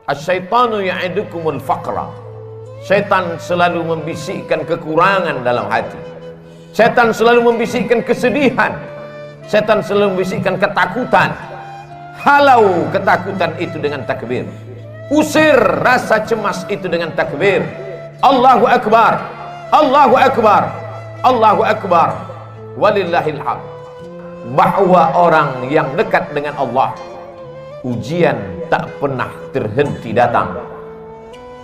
Asyaitanu ya'idukumul faqra. Setan selalu membisikkan kekurangan dalam hati. Setan selalu membisikkan kesedihan. Setan selalu membisikkan ketakutan. Halau ketakutan itu dengan takbir. Usir rasa cemas itu dengan takbir. Allahu Akbar, Allahu Akbar, Allahu Akbar, walillahil hamd. Bahwa orang yang dekat dengan Allah, ujian tak pernah terhenti datang.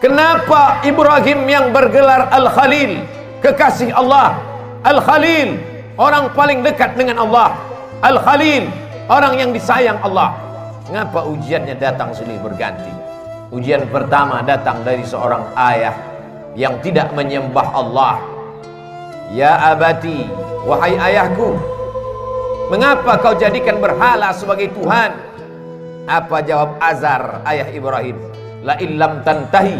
Kenapa Ibrahim yang bergelar Al-Khalil, kekasih Allah, Al-Khalil, orang paling dekat dengan Allah, Al-Khalil, orang yang disayang Allah, mengapa ujiannya datang silih berganti? Ujian pertama datang dari seorang ayah yang tidak menyembah Allah. Ya abati, wahai ayahku, mengapa kau jadikan berhala sebagai Tuhan? Apa jawab Azar, ayah Ibrahim? La illam tantahi,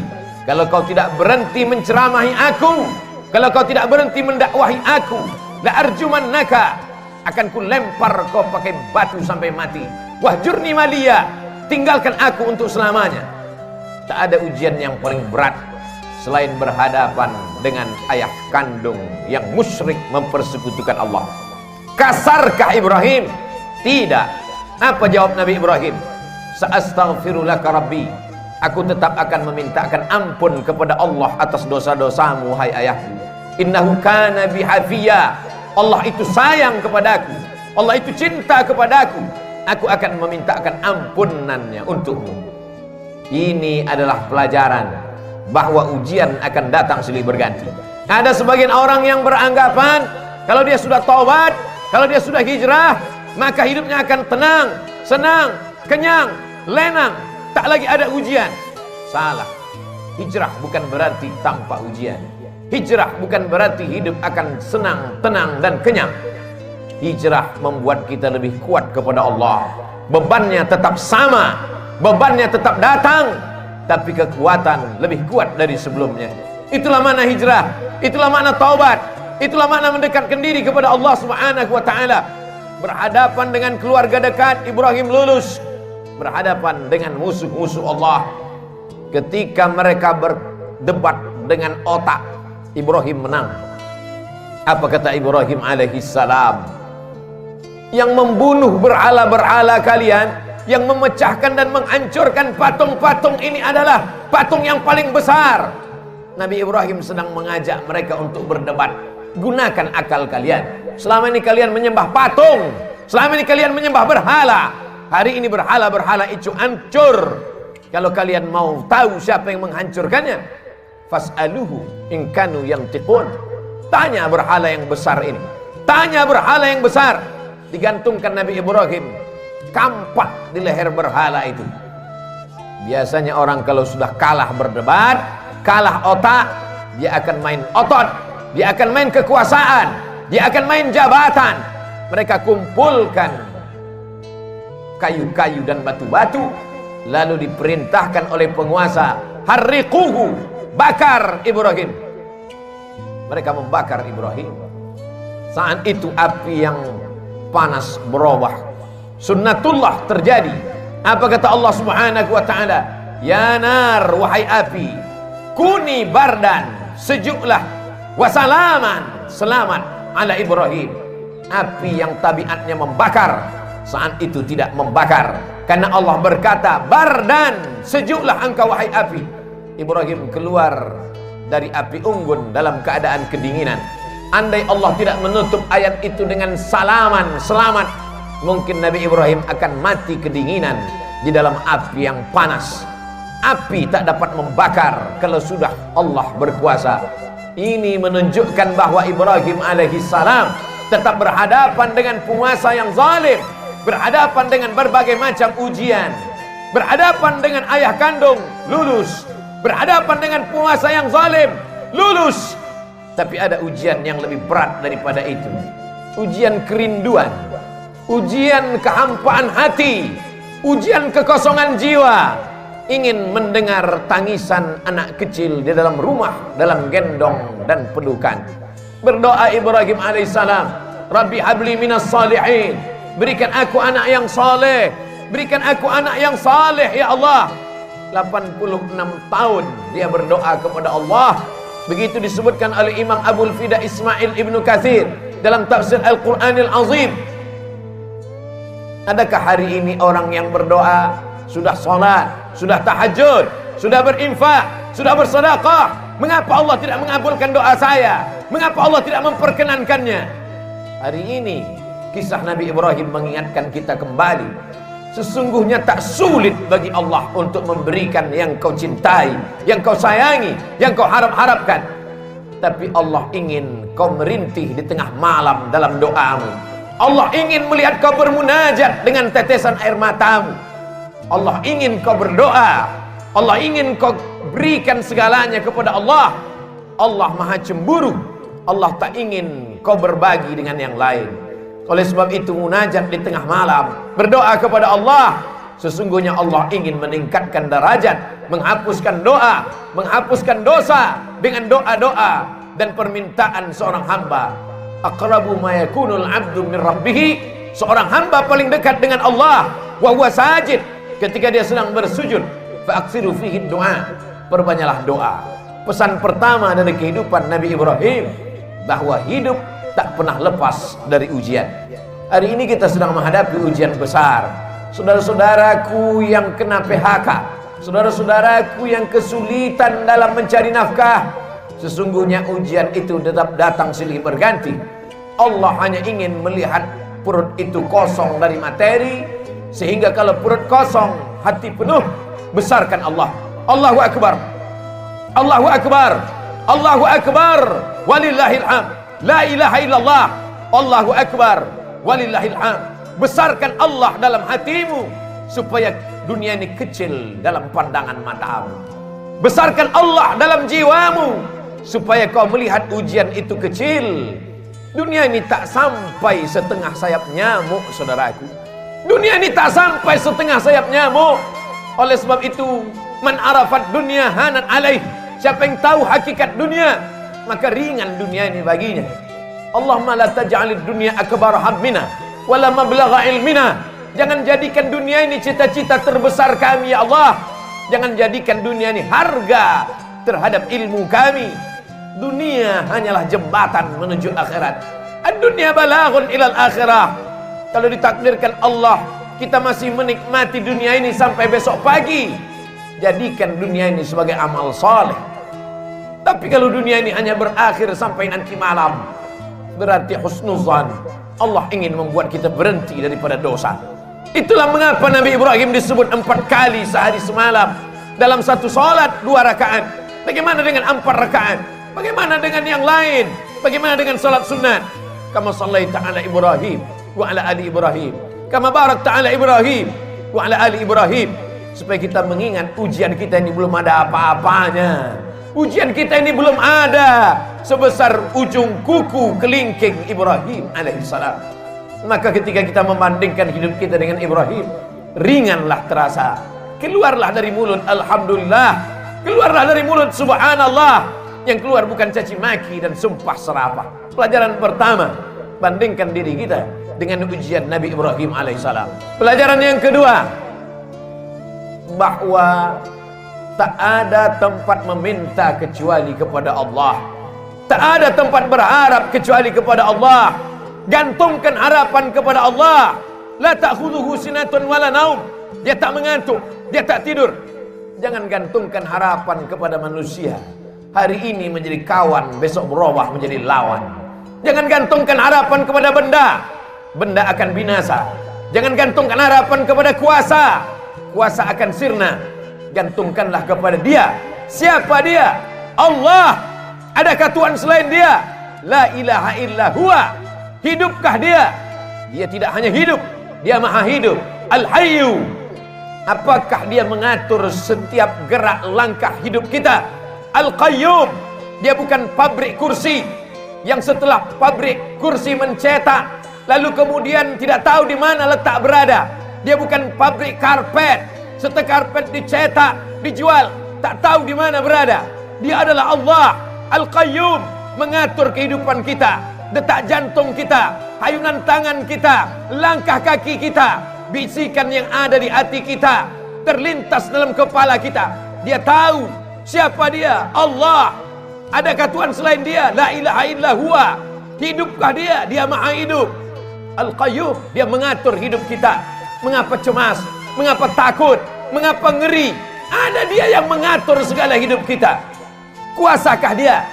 kalau kau tidak berhenti menceramahi aku, kalau kau tidak berhenti mendakwahi aku, la arjumannaka, akan ku lempar kau pakai batu sampai mati. Wahjurni maliya, tinggalkan aku untuk selamanya. Tak ada ujian yang paling berat selain berhadapan dengan ayah kandung yang musyrik mempersekutukan Allah. Kasarkah Ibrahim? Tidak. Apa jawab Nabi Ibrahim? Sa'astaghfirulaka rabbi, aku tetap akan memintakan ampun kepada Allah atas dosa-dosamu, hai ayahku. Innahu kana bihafiyya, Allah itu sayang kepadaku, Allah itu cinta kepadaku, aku akan memintakan ampunannya untukmu. Ini adalah pelajaran bahwa ujian akan datang silih berganti. Ada sebagian orang yang beranggapan kalau dia sudah taubat, kalau dia sudah hijrah, maka hidupnya akan tenang, senang, kenyang, lenang, tak lagi ada ujian. Salah. Hijrah bukan berarti tanpa ujian. Hijrah bukan berarti hidup akan senang, tenang, dan kenyang. Hijrah membuat kita lebih kuat kepada Allah. Bebannya tetap sama, bebannya tetap datang, tapi kekuatan lebih kuat dari sebelumnya. Itulah makna hijrah, itulah makna taubat, itulah makna mendekatkan diri kepada Allah Subhanahu wa taala. Berhadapan dengan keluarga dekat, Ibrahim lulus. Berhadapan dengan musuh-musuh Allah, ketika mereka berdebat dengan otak, Ibrahim menang. Apa kata Ibrahim alaihi salam? Yang membunuh berhala-berhala kalian, yang memecahkan dan menghancurkan patung-patung ini adalah patung yang paling besar. Nabi Ibrahim sedang mengajak mereka untuk berdebat. Gunakan akal kalian. Selama ini kalian menyembah patung, selama ini kalian menyembah berhala. Hari ini berhala-berhala itu hancur. Kalau kalian mau tahu siapa yang menghancurkannya, fas'aluhu in kanu yantiqun. Tanya berhala yang besar ini, tanya berhala yang besar. Digantungkan Nabi Ibrahim kampak di leher berhala itu. Biasanya orang kalau sudah kalah berdebat, kalah otak, dia akan main otot, dia akan main kekuasaan, dia akan main jabatan. Mereka kumpulkan kayu-kayu dan batu-batu, lalu diperintahkan oleh penguasa, harriquhu, bakar Ibrahim. Mereka membakar Ibrahim. Saat itu api yang panas berubah, sunnatullah terjadi. Apa kata Allah Subhanahu wa taala? Ya nar, wahai api, kuni bardan, sejuklah, wasalaman, selamat ala Ibrahim. Api yang tabiatnya membakar, saat itu tidak membakar, karena Allah berkata, bardan, sejuklah engkau wahai api. Ibrahim keluar dari api unggun dalam keadaan kedinginan. Andai Allah tidak menutup ayat itu dengan salaman, selamat, mungkin Nabi Ibrahim akan mati kedinginan di dalam api yang panas. Api tak dapat membakar kalau sudah Allah berkuasa. Ini menunjukkan bahwa Ibrahim alaihi salam tetap berhadapan dengan penguasa yang zalim, berhadapan dengan berbagai macam ujian, berhadapan dengan ayah kandung, lulus, berhadapan dengan penguasa yang zalim, lulus. Tapi ada ujian yang lebih berat daripada itu. Ujian kerinduan, ujian kehampaan hati, ujian kekosongan jiwa. Ingin mendengar tangisan anak kecil di dalam rumah, dalam gendong dan pelukan. Berdoa Ibrahim alaihissalam, Rabbi habli minas salihin, berikan aku anak yang saleh, berikan aku anak yang saleh ya Allah. 86 tahun dia berdoa kepada Allah. Begitu disebutkan oleh Imam Abul Fida Ismail Ibnu Katsir dalam tafsir Al-Qur'anil Azim. Adakah hari ini orang yang berdoa, sudah sholat, sudah tahajud, sudah berinfak, sudah bersedekah, mengapa Allah tidak mengabulkan doa saya? Mengapa Allah tidak memperkenankannya? Hari ini kisah Nabi Ibrahim mengingatkan kita kembali, sesungguhnya tak sulit bagi Allah untuk memberikan yang kau cintai, yang kau sayangi, yang kau harap-harapkan. Tapi Allah ingin kau merintih di tengah malam dalam doamu. Allah ingin melihat kau bermunajat dengan tetesan air matamu. Allah ingin kau berdoa. Allah ingin kau berikan segalanya kepada Allah. Allah maha cemburu. Allah tak ingin kau berbagi dengan yang lain. Oleh sebab itu munajat di tengah malam, berdoa kepada Allah. Sesungguhnya Allah ingin meningkatkan derajat, menghapuskan doa, menghapuskan dosa dengan doa-doa dan permintaan seorang hamba. Aqrabu ma yakunul 'abdu min rabbih, seorang hamba paling dekat dengan Allah wa huwa sajid, ketika dia sedang bersujud. Fa aksiru fihi du'a, perbanyaklah doa. Pesan pertama dari kehidupan Nabi Ibrahim, bahwa hidup tak pernah lepas dari ujian. Hari ini kita sedang menghadapi ujian besar. Saudara-saudaraku yang kena PHK, saudara-saudaraku yang kesulitan dalam mencari nafkah, sesungguhnya ujian itu tetap datang silih berganti. Allah hanya ingin melihat perut itu kosong dari materi, sehingga kalau perut kosong, hati penuh, besarkan Allah. Allahu Akbar, Allahu Akbar, Allahu Akbar, walillahil hamd. La ilaha illallah, Allahu Akbar, walillahil hamd. Besarkan Allah dalam hatimu, supaya dunia ini kecil dalam pandangan matamu. Besarkan Allah dalam jiwamu, supaya kau melihat ujian itu kecil. Dunia ini tak sampai setengah sayap nyamuk, saudaraku. Dunia ini tak sampai setengah sayap nyamuk. Oleh sebab itu, man arafat dunia hanat alaih, siapa yang tahu hakikat dunia, maka ringan dunia ini baginya. Allahumma la taj'alid dunya akbar hammina wala mablagha ilmina. Jangan jadikan dunia ini cita-cita terbesar kami, ya Allah. Jangan jadikan dunia ini harga terhadap ilmu kami. Dunia hanyalah jembatan menuju akhirat. Ad-dunya balaghun ilal akhirah. Kalau ditakdirkan Allah kita masih menikmati dunia ini sampai besok pagi, jadikan dunia ini sebagai amal saleh. Tapi kalau dunia ini hanya berakhir sampai nanti malam, berarti husnuzan. Allah ingin membuat kita berhenti daripada dosa. Itulah mengapa Nabi Ibrahim disebut 4 kali sehari semalam dalam satu salat 2 rakaat. Bagaimana dengan 4 rakaat? Bagaimana dengan yang lain? Bagaimana dengan salat sunat? Kama sallaita ala Ibrahim wa ala ali Ibrahim, kama barakta ala Ibrahim wa ala ali Ibrahim. Supaya kita mengingat ujian kita ini belum ada apa-apanya. Ujian kita ini belum ada sebesar ujung kuku kelingking Ibrahim alaihissalam. Maka ketika kita membandingkan hidup kita dengan Ibrahim, ringanlah terasa. Keluarlah dari mulut alhamdulillah, keluarlah dari mulut subhanallah. Yang keluar bukan caci maki dan sumpah serapah. Pelajaran pertama, bandingkan diri kita dengan ujian Nabi Ibrahim alaihissalam. Pelajaran yang kedua, bahwa tak ada tempat meminta kecuali kepada Allah. Tak ada tempat berharap kecuali kepada Allah. Gantungkan harapan kepada Allah. La ta'khudhuhu sinatun wala naum. Dia tak mengantuk, dia tak tidur. Jangan gantungkan harapan kepada manusia. Hari ini menjadi kawan, besok berubah menjadi lawan. Jangan gantungkan harapan kepada benda. Benda akan binasa. Jangan gantungkan harapan kepada kuasa. Kuasa akan sirna. Gantungkanlah kepada Dia. Siapa Dia? Allah. Adakah Tuhan selain Dia? La ilaha illa huwa. Hidupkah Dia? Dia tidak hanya hidup, Dia maha hidup. Al-Hayyu. Apakah Dia mengatur setiap gerak langkah hidup kita? Al-Qayyum. Dia bukan pabrik kursi yang setelah pabrik kursi mencetak lalu kemudian tidak tahu di mana letak berada. Dia bukan pabrik karpet, setelah karpet dicetak, dijual, tak tahu di mana berada. Dia adalah Allah Al-Qayyum, mengatur kehidupan kita, detak jantung kita, hayunan tangan kita, langkah kaki kita, bisikan yang ada di hati kita, terlintas dalam kepala kita. Dia tahu siapa dia, Allah. Adakah Tuhan selain dia? La ilaha illa huwa. Hidupkah dia? Dia maha hidup. Al-Qayyum, dia mengatur hidup kita. Mengapa cemas? Mengapa takut? Mengapa ngeri? Ada dia yang mengatur segala hidup kita. Kuasakah dia?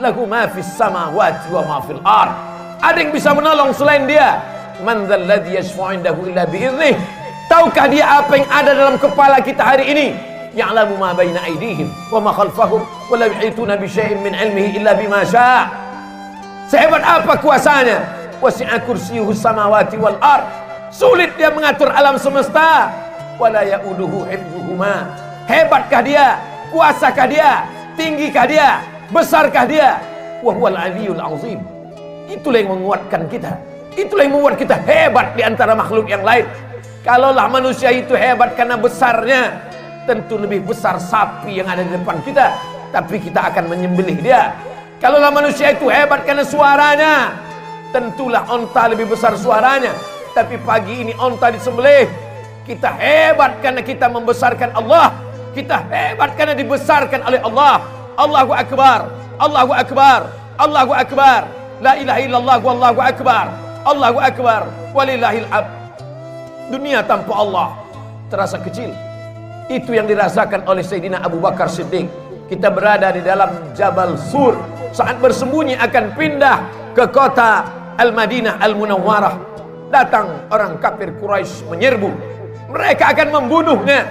Lahu ma fis samawati wa ma fil ard. Ada yang bisa menolong selain dia? Man dzal ladzi yashfa'u 'indahu illa bi'idhnih. Tahukah dia apa yang ada dalam kepala kita hari ini? Ya'lamu ma baina aydihim wa ma khalfahum wa la yuhituna bi syai'in min 'ilmihi illa bima syaa'. Sehebat apa kuasanya? Wasi'a kursiyyuhu samawati wal ard. Sulit dia mengatur alam semesta. Wala ya'uduhu hifdzuhuma. Hebatkah dia? Kuasakah dia? Tinggikah dia? Besarkah dia? Wa huwal 'aliyyul 'azim. Itulah yang menguatkan kita. Itulah yang membuat kita hebat di antara makhluk yang lain. Kalaulah manusia itu hebat karena besarnya, tentu lebih besar sapi yang ada di depan kita, tapi kita akan menyembelih dia. Kalaulah manusia itu hebat karena suaranya, tentulah onta lebih besar suaranya, tapi pagi ini onta disembelih. Kita hebat karena kita membesarkan Allah. Kita hebat karena dibesarkan oleh Allah. Allahu Akbar, Allahu Akbar, Allahu Akbar. La ilaha illallah wallahu akbar. Allahu akbar walillahil hamd. Dunia tanpa Allah terasa kecil. Itu yang dirasakan oleh Sayyidina Abu Bakar Siddiq. Kita berada di dalam Jabal Sur saat bersembunyi akan pindah ke kota Al-Madinah Al-Munawwarah. Datang orang kafir Quraisy menyerbu. Mereka akan membunuhnya.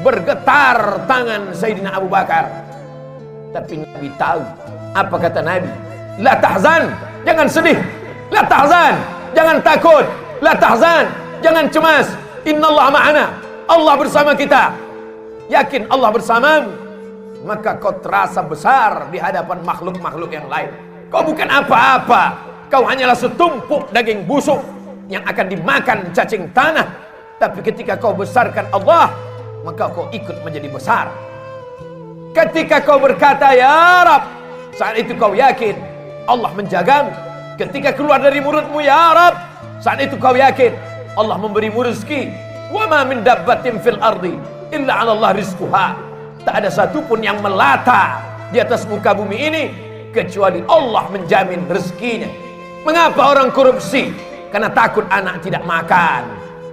Bergetar tangan Sayyidina Abu Bakar. Tapi Nabi tahu. Apa kata Nabi? La tahzan, jangan sedih. La tahzan, jangan takut. La tahzan, jangan cemas. Innallaha ma'ana. Allah bersama kita. Yakin Allah bersamamu, maka kau terasa besar di hadapan makhluk-makhluk yang lain. Kau bukan apa-apa. Kau hanyalah setumpuk daging busuk yang akan dimakan cacing tanah. Tapi ketika kau besarkan Allah, maka kau ikut menjadi besar. Ketika kau berkata ya Rab, saat itu kau yakin Allah menjagamu. Ketika keluar dari mulutmu ya Rab, saat itu kau yakin Allah memberimu rezeki. Wa ma min dabbatin fil ardi illa 'ala Allah rizquha. Tak ada satupun yang melata di atas muka bumi ini kecuali Allah menjamin rezekinya. Mengapa orang korupsi? Karena takut anak tidak makan.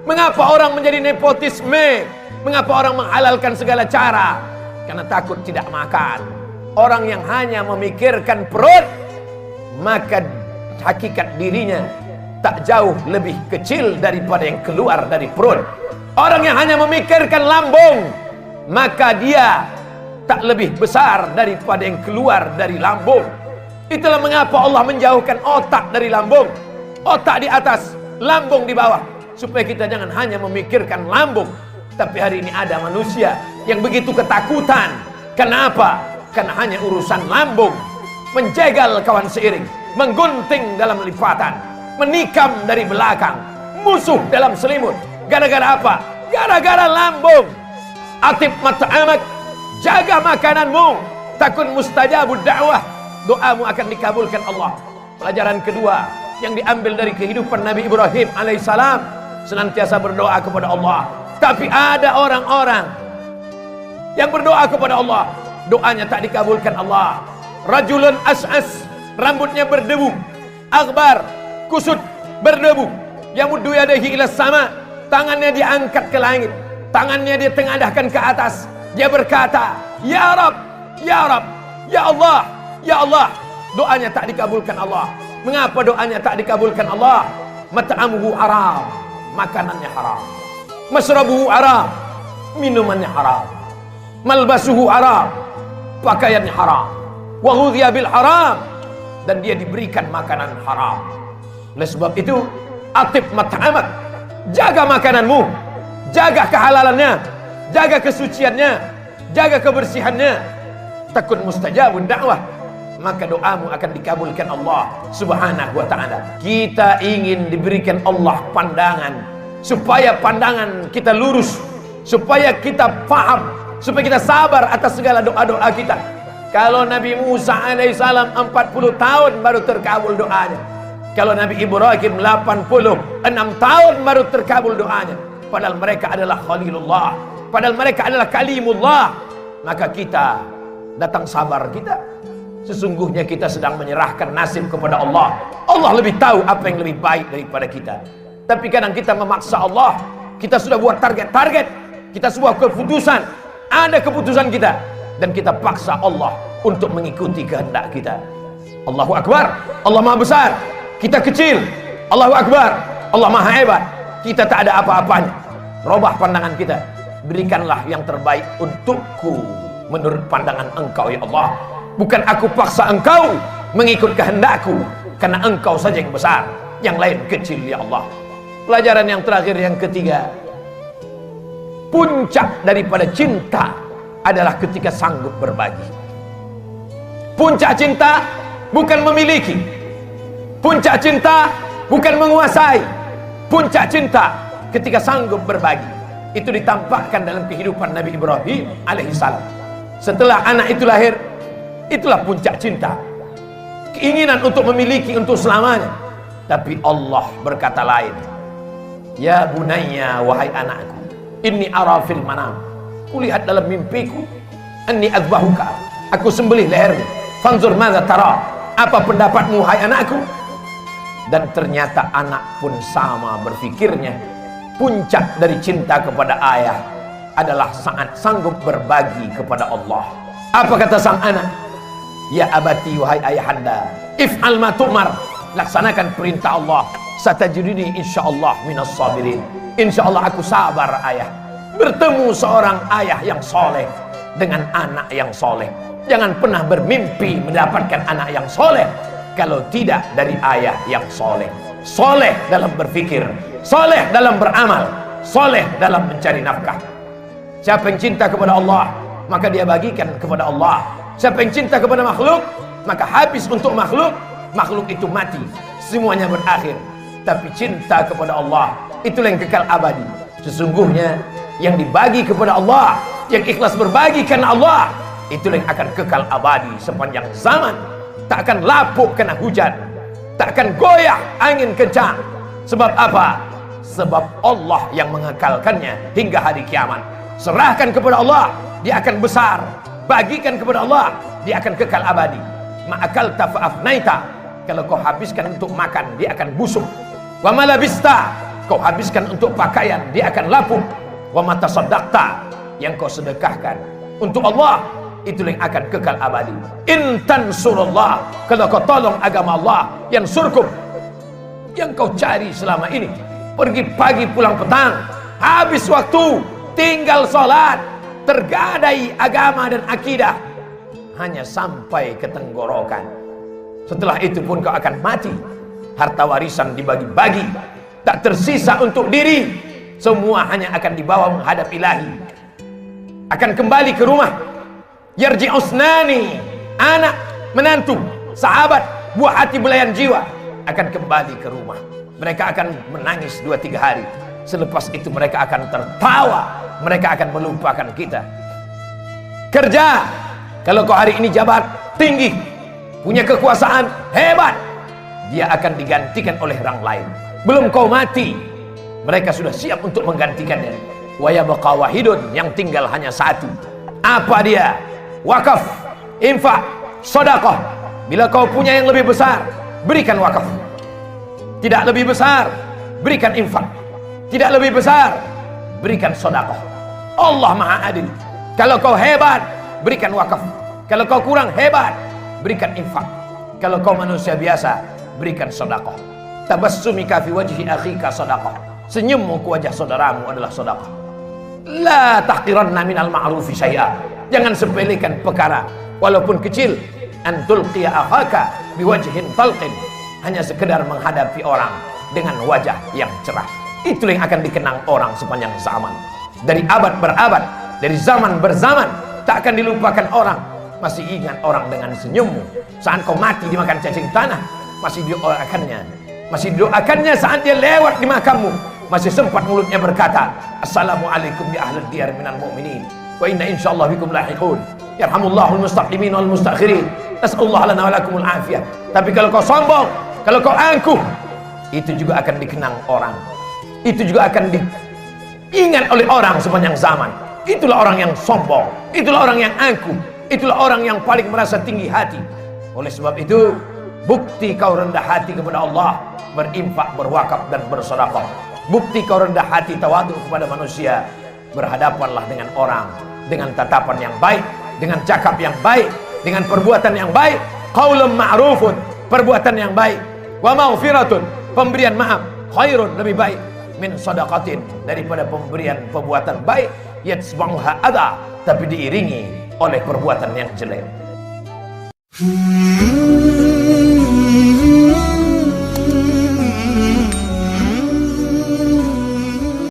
Mengapa orang menjadi nepotisme? Mengapa orang menghalalkan segala cara? Karena takut tidak makan. Orang yang hanya memikirkan perut, maka hakikat dirinya tak jauh lebih kecil daripada yang keluar dari perut. Orang yang hanya memikirkan lambung, maka dia tak lebih besar daripada yang keluar dari lambung. Itulah mengapa Allah menjauhkan otak dari lambung. Otak di atas, lambung di bawah, supaya kita jangan hanya memikirkan lambung. Tapi hari ini ada manusia yang begitu ketakutan. Kenapa? Karena hanya urusan lambung. Menjegal kawan seiring, menggunting dalam lipatan, menikam dari belakang, musuh dalam selimut. Gara-gara apa? Gara-gara lambung. Atib mat'amak, jaga makananmu, takun mustajabud da'wah, doamu akan dikabulkan Allah. Pelajaran kedua yang diambil dari kehidupan Nabi Ibrahim alaihissalam, senantiasa berdoa kepada Allah. Tapi ada orang-orang yang berdoa kepada Allah, doanya tak dikabulkan Allah. Rajulun as'as, rambutnya berdebu, aghbar, kusut, berdebu, yamuddu yadayhi ila sama, tangannya diangkat ke langit, tangannya dia tengadahkan ke atas. Dia berkata, ya Rab, ya Rab, ya Allah, ya Allah. Doanya tak dikabulkan Allah. Mengapa doanya tak dikabulkan Allah? Mat'amuhu haram, makanannya haram. Masrabuhu haram, minumannya haram. Malbasuhu haram, pakaiannya haram. Wa ghudhiya bil haram, dan dia diberikan makanan haram. Oleh sebab itu, atib mat'amak, jaga makananmu, jaga kehalalannya, jaga kesuciannya, jaga kebersihannya. Takun mustajabun da'wah, maka doamu akan dikabulkan Allah subhanahu wa ta'ala. Kita ingin diberikan Allah pandangan, supaya pandangan kita lurus, supaya kita paham, supaya kita sabar atas segala doa-doa kita. Kalau Nabi Musa alaihissalam 40 tahun baru terkabul doanya. Kalau Nabi Ibrahim 86 tahun baru terkabul doanya. Padahal mereka adalah Khalilullah. padahal mereka adalah kalimullah. Maka kita datang sabar kita. Sesungguhnya kita sedang menyerahkan nasib kepada Allah. Allah lebih tahu apa yang lebih baik daripada kita. Tapi kadang kita memaksa Allah. Kita sudah buat target-target, kita sebuah keputusan, ada keputusan kita, dan kita paksa Allah untuk mengikuti kehendak kita. Allahu Akbar, Allah Maha Besar, kita kecil. Allahu Akbar, Allah Maha Hebat, kita tak ada apa-apanya. Robah pandangan kita, berikanlah yang terbaik untukku menurut pandangan Engkau ya Allah. Bukan aku paksa Engkau mengikut kehendakku, karena Engkau saja yang besar, yang lain kecil ya Allah. Pelajaran yang terakhir, yang ketiga, puncak daripada cinta adalah ketika sanggup berbagi. Puncak cinta bukan memiliki, puncak cinta bukan menguasai, puncak cinta ketika sanggup berbagi. Itu ditampakkan dalam kehidupan Nabi Ibrahim alaihissalam. Setelah anak itu lahir, itulah puncak cinta, keinginan untuk memiliki untuk selamanya. Tapi Allah berkata lain. Ya bunayya, wahai anakku, inni ara fil manam, kulihat dalam mimpiku, anni azbahuka, aku sembelih lehermu, fanzur madza tara, apa pendapatmu hai anakku. Dan ternyata anak pun sama berfikirnya. Puncak dari cinta kepada ayah adalah saat sanggup berbagi kepada Allah. Apa kata sang anak? Ya abati, wahai ayahanda, if'al ma tu'mar, laksanakan perintah Allah. Satajiduni insyaallah minas sabirin. Insyaallah aku sabar ayah. Bertemu seorang ayah yang soleh dengan anak yang soleh. Jangan pernah bermimpi mendapatkan anak yang soleh kalau tidak dari ayah yang soleh. Soleh dalam berfikir, soleh dalam beramal, soleh dalam mencari nafkah. Siapa yang cinta kepada Allah, maka dia bagikan kepada Allah. Siapa yang cinta kepada makhluk, maka habis untuk makhluk. Makhluk itu mati, semuanya berakhir. Tapi cinta kepada Allah, itulah yang kekal abadi. Sesungguhnya yang dibagi kepada Allah, yang ikhlas berbagi karena Allah, itulah yang akan kekal abadi sepanjang zaman. Tak akan lapuk kena hujan, tak akan goyah angin kencang. Sebab apa? Sebab Allah yang mengekalkannya hingga hari kiamat. Serahkan kepada Allah, dia akan besar. Bagikan kepada Allah, dia akan kekal abadi. Ma'akalta fa'afnaita, kalau kau habiskan untuk makan, dia akan busuk. Wa malabista, kau habiskan untuk pakaian, dia akan lapuk. Wa matasaddaqta, yang kau sedekahkan untuk Allah, itulah yang akan kekal abadi. In tansurullah, kalau kau tolong agama Allah, yang surkum, yang kau cari selama ini, pergi pagi pulang petang, habis waktu, tinggal sholat, tergadai agama dan akidah, hanya sampai ke tenggorokan. Setelah itu pun kau akan mati. Harta warisan dibagi-bagi, tak tersisa untuk diri. Semua hanya akan dibawa menghadap ilahi. Akan kembali ke rumah. Yarji'usnani, anak, menantu, sahabat, buah hati belayan jiwa, akan kembali ke rumah. Mereka akan menangis 2-3 hari. Selepas itu mereka akan tertawa. Mereka akan melupakan kita. Kerja, kalau kau hari ini jabat tinggi, punya kekuasaan hebat, dia akan digantikan oleh orang lain. Belum kau mati, mereka sudah siap untuk menggantikannya. Wa yabqa wahidun, yang tinggal hanya satu. Apa dia? Wakaf, infak, sedekah. Bila kau punya yang lebih besar, berikan wakaf. Tidak lebih besar, berikan infak. Tidak lebih besar, berikan sedekah. Allah Maha Adil. Kalau kau hebat, berikan wakaf. Kalau kau kurang hebat, berikan infak. Kalau kau manusia biasa, berikan sedekah. Tabassumika fi wajhi akhika sedekah. Senyummu ke wajah saudaramu adalah sedekah. La tahqiranna minal ma'rufi syai'a. Jangan sepelekan perkara walaupun kecil. An tulqiya akhaka biwajhin talqin. Hanya sekedar menghadapi orang dengan wajah yang cerah. Itulah yang akan dikenang orang sepanjang zaman. Dari abad berabad, dari zaman berzaman, tak akan dilupakan orang. Masih ingat orang dengan senyummu. Saat kau mati dimakan cacing tanah, masih didoakannya. Masih didoakannya saat dia lewat di makammu. Masih sempat mulutnya berkata, Assalamualaikum ya ahlal diyar minal mu'minin, wa inna insyaallah bikum lahiqun. Yarhamullahul mustaqimin wal mustakhirin. Nas'alullah lana wa lakumul afiyah. Tapi kalau kau sombong, kalau kau angkuh, itu juga akan dikenang orang. Itu juga akan diingat oleh orang sepanjang zaman. itulah orang yang sombong, itulah orang yang angkuh, itulah orang yang paling merasa tinggi hati. Oleh sebab itu, bukti kau rendah hati kepada Allah, berinfak, berwakaf dan bersedekah. Bukti kau rendah hati, tawadhu kepada manusia, berhadapanlah dengan orang dengan tatapan yang baik, dengan cakap yang baik, dengan perbuatan yang baik. Qaulun ma'rufun, perbuatan yang baik. Wa maghfiratun, pemberian maaf. Khairun, lebih baik. Min sadaqatin, daripada pemberian perbuatan baik. Yatsba'uha adha, tapi diiringi oleh perbuatan yang jelek.